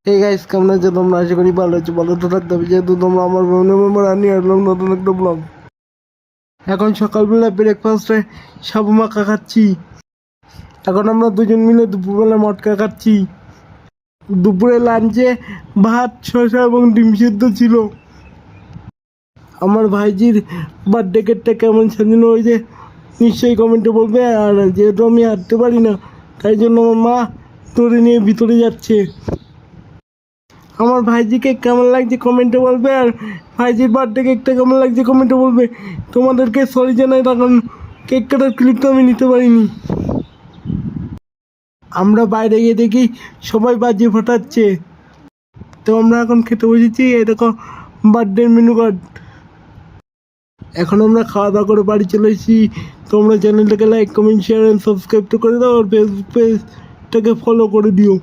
এই গাইস কেমন আছে তোমরা? আশা করি ভালো আছো। ভালো তো থাকতে হবে, যেহেতু তোমরা আমার বোনের মেম্বার নিয়ে আসলাম নতুন একটা ব্লগ। এখন সকালবেলা ব্রেকফাস্টে সাবু মাখা খাচ্ছি। এখন আমরা দুজন মিলে দুপুরবেলা মটকা খাচ্ছি। দুপুরে লাঞ্চে ভাত, শসা এবং ডিম সিদ্ধ ছিল। আমার ভাইজির বার্থডে কেকটা কেমন সাজানো হয়েছে নিশ্চয়ই কমেন্টে বলবে। আর যেহেতু আমি হাঁটতে পারি না, তাই জন্য আমার মা ধরে নিয়ে ভিতরে যাচ্ছে। আমার ভাইজিকে কেমন লাগছে কমেন্টে বলবে, আর ভাইজির বার্থডে কেকটা কেমন লাগছে কমেন্টে বলবে। তোমাদেরকে সরি জানাই, তখন কেক কাটার ক্লিপটা আমি নিতে পারিনি। আমরা বাইরে গিয়ে দেখি সবাই বাজি ফাটাচ্ছে। তো আমরা এখন খেতে বসেছি। এই দেখো বার্থডে মেনু কার্ড। এখন আমরা খাওয়া দাওয়া করে বাড়ি চলে এসেছি। তোমরা চ্যানেলটাকে like, comment, share and subscribe তো করে দাও, আর ফেসবুক পেজটাকে ফলো করে দিও।